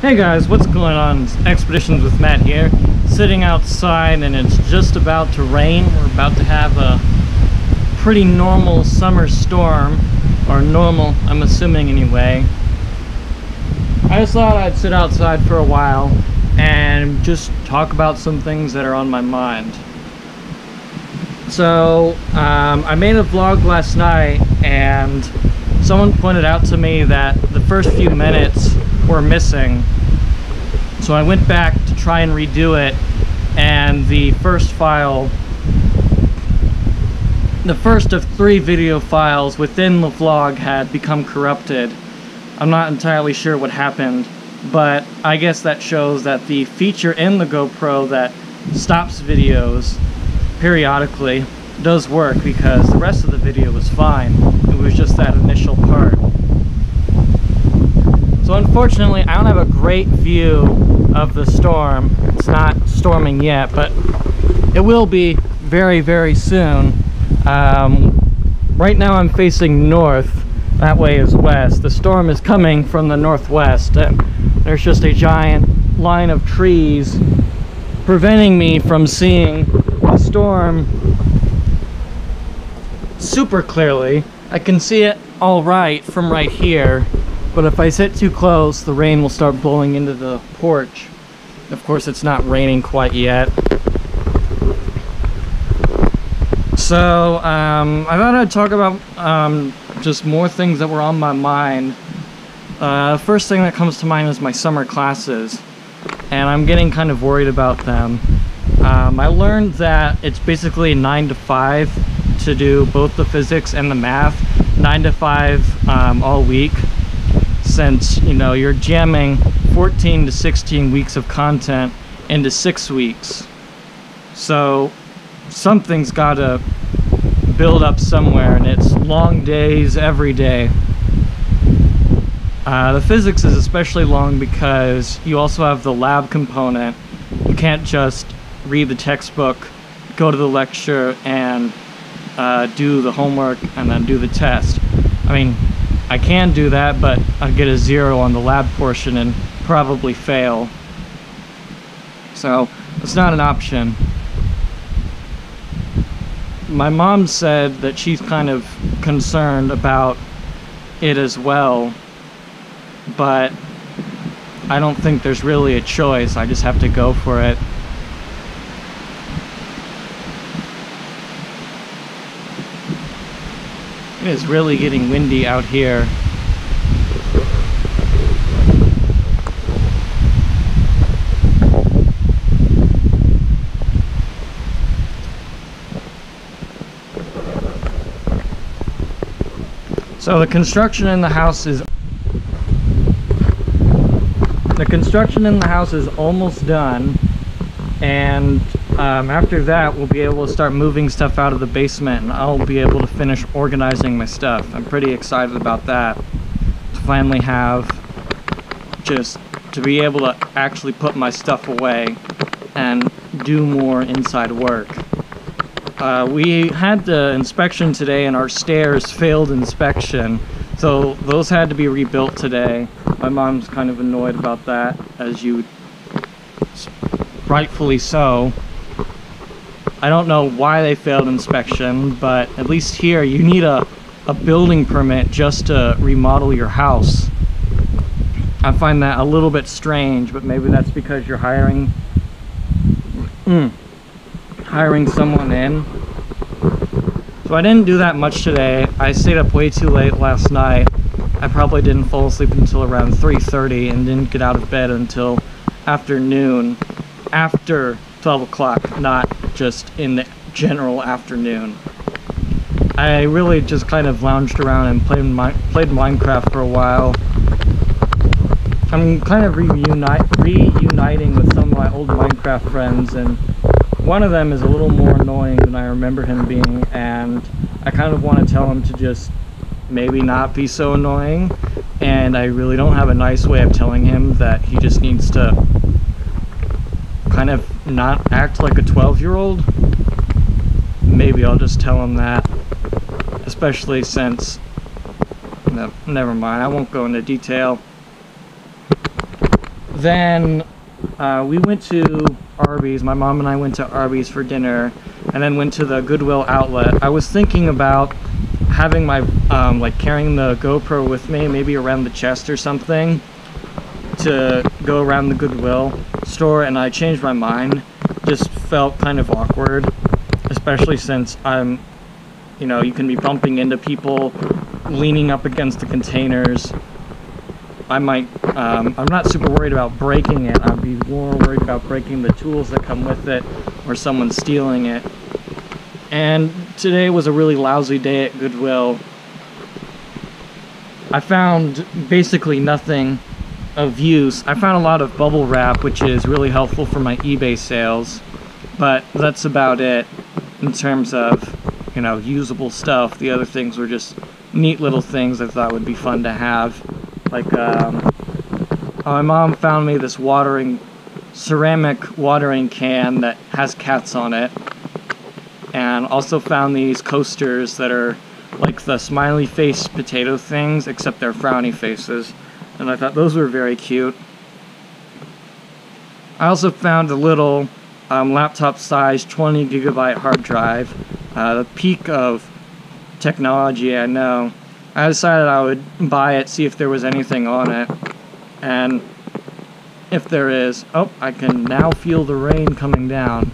Hey guys, what's going on? It's Expeditions with Matt here, sitting outside and it's just about to rain. We're about to have a pretty normal summer storm, or normal, I'm assuming anyway. I just thought I'd sit outside for a while and just talk about some things that are on my mind. So, I made a vlog last night and someone pointed out to me that the first few minutes were missing. So I went back to try and redo it, and the first file, the first of 3 video files within the vlog had become corrupted. I'm not entirely sure what happened, but I guess that shows that the feature in the GoPro that stops videos periodically does work, because the rest of the video was fine. It was just that initial part. So unfortunately, I don't have a great view of the storm. It's not storming yet, but it will be very, very soon. Right now I'm facing north. That way is west. The storm is coming from the northwest, and there's just a giant line of trees preventing me from seeing the storm super clearly. I can see it all right from right here, but if I sit too close, the rain will start blowing into the porch. Of course, it's not raining quite yet. So, I thought I'd talk about just more things that were on my mind. First thing that comes to mind is my summer classes, and I'm getting kind of worried about them. I learned that it's basically 9 to 5 to do both the physics and the math, 9 to 5 all week, since, you know, you're jamming 14 to 16 weeks of content into 6 weeks. So something's got to build up somewhere, and it's long days every day. The physics is especially long because you also have the lab component. You can't just read the textbook, go to the lecture, and do the homework and then do the test. I mean, I can do that, but I'd get a 0 on the lab portion and probably fail. So it's not an option. My mom said that she's kind of concerned about it as well, but I don't think there's really a choice. I just have to go for it. It is really getting windy out here. So the construction in the house is almost done, and after that we'll be able to start moving stuff out of the basement, and I'll be able to finish organizing my stuff. I'm pretty excited about that, to finally have, just to be able to actually put my stuff away and do more inside work. We had the inspection today, and our stairs failed inspection, so those had to be rebuilt today. My mom's kind of annoyed about that, as you rightfully so. I don't know why they failed inspection, but at least here you need a building permit just to remodel your house. I find that a little bit strange, but maybe that's because you're hiring someone in. So I didn't do that much today. I stayed up way too late last night. I probably didn't fall asleep until around 3:30 and didn't get out of bed until afternoon, after 12 o'clock, not just in the general afternoon. I really just kind of lounged around and played Minecraft for a while. I'm kind of reuniting with some of my old Minecraft friends, and one of them is a little more annoying than I remember him being, and I kind of want to tell him to just maybe not be so annoying, and I really don't have a nice way of telling him that he just needs to kind of not act like a 12-year-old. Maybe I'll just tell him that, especially since, no, never mind, I won't go into detail. Then we went to Arby's. My mom and I went to Arby's for dinner, and then went to the Goodwill outlet. I was thinking about having my like carrying the GoPro with me, maybe around the chest or something, to go around the Goodwill store, and I changed my mind. Just felt kind of awkward, especially since I'm, you know, you can be bumping into people, leaning up against the containers. I might, I'm not super worried about breaking it. I'd be more worried about breaking the tools that come with it, or someone stealing it. And today was a really lousy day at Goodwill. I found basically nothing of use. I found a lot of bubble wrap, which is really helpful for my eBay sales, but that's about it in terms of, you know, usable stuff. The other things were just neat little things I thought would be fun to have. Like, my mom found me this ceramic watering can that has cats on it, and also found these coasters that are like the smiley face potato things, except they're frowny faces, and I thought those were very cute. I also found a little laptop sized 20 gigabyte hard drive, the peak of technology, I know. I decided I would buy it, see if there was anything on it, and if there is, oh, I can now feel the rain coming down.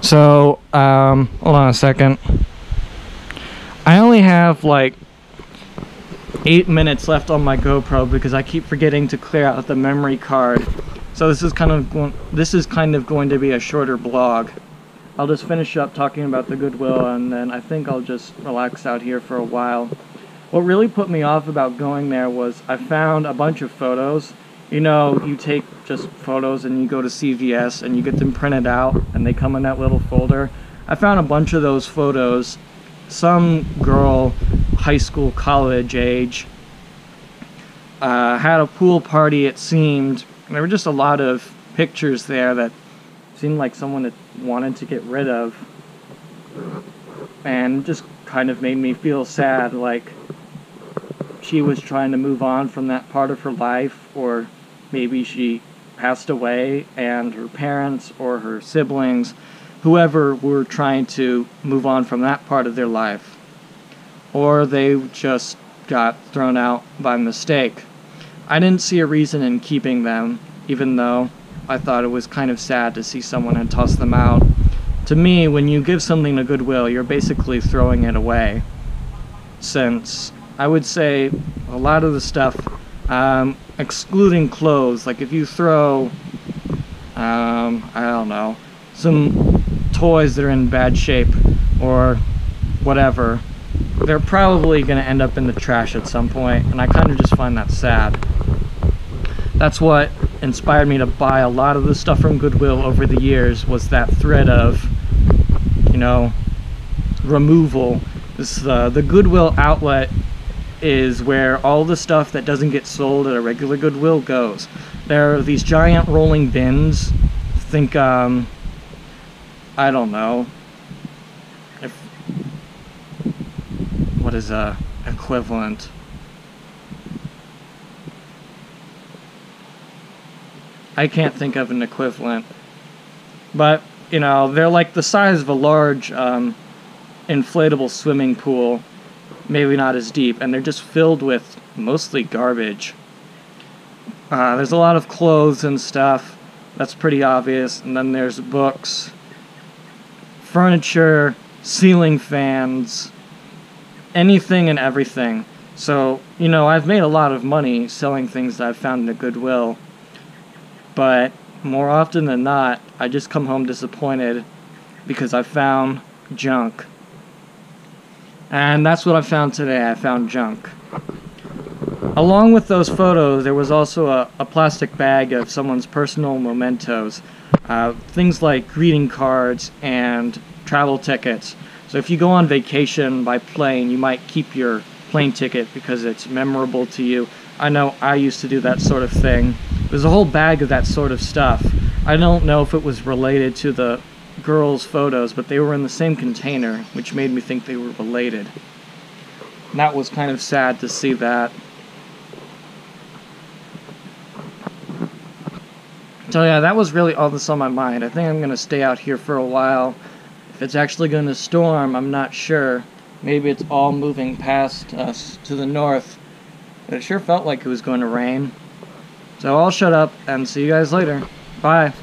So, hold on a second. I only have like 8 minutes left on my GoPro because I keep forgetting to clear out the memory card. So this is kind of going to be a shorter blog. I'll just finish up talking about the Goodwill, and then I think I'll just relax out here for a while. What really put me off about going there was I found a bunch of photos. You know, you take just photos and you go to CVS and you get them printed out and they come in that little folder. I found a bunch of those photos. Some girl, high school, college age, had a pool party, it seemed. There were just a lot of pictures there that seemed like someone had wanted to get rid of, and just kind of made me feel sad, like she was trying to move on from that part of her life, or maybe she passed away and her parents or her siblings, whoever, were trying to move on from that part of their life, or they just got thrown out by mistake. I didn't see a reason in keeping them, even though I thought it was kind of sad to see someone had tossed them out. To me, when you give something to Goodwill, you're basically throwing it away, since I would say a lot of the stuff, excluding clothes, like if you throw, I don't know, some toys that are in bad shape or whatever, they're probably going to end up in the trash at some point, and I kind of just find that sad. That's what inspired me to buy a lot of the stuff from Goodwill over the years, was that thread of, you know, removal. The Goodwill outlet is where all the stuff that doesn't get sold at a regular Goodwill goes. There are these giant rolling bins. Think, I don't know, what is a equivalent? I can't think of an equivalent, but you know, they're like the size of a large inflatable swimming pool, maybe not as deep, and they're just filled with mostly garbage. There's a lot of clothes and stuff, that's pretty obvious, and then there's books, furniture, ceiling fans, anything and everything. So, you know, I've made a lot of money selling things that I've found in a Goodwill, but more often than not, I just come home disappointed because I found junk. And that's what I found today. I found junk. Along with those photos, there was also a plastic bag of someone's personal mementos. Things like greeting cards and travel tickets. So if you go on vacation by plane, you might keep your plane ticket because it's memorable to you. I know I used to do that sort of thing. There's a whole bag of that sort of stuff. I don't know if it was related to the girls' photos, but they were in the same container, which made me think they were related. And that was kind of sad to see that. So yeah, that was really all that's on my mind. I think I'm gonna stay out here for a while. If it's actually gonna storm, I'm not sure. Maybe it's all moving past us to the north. But it sure felt like it was going to rain. So I'll shut up and see you guys later. Bye.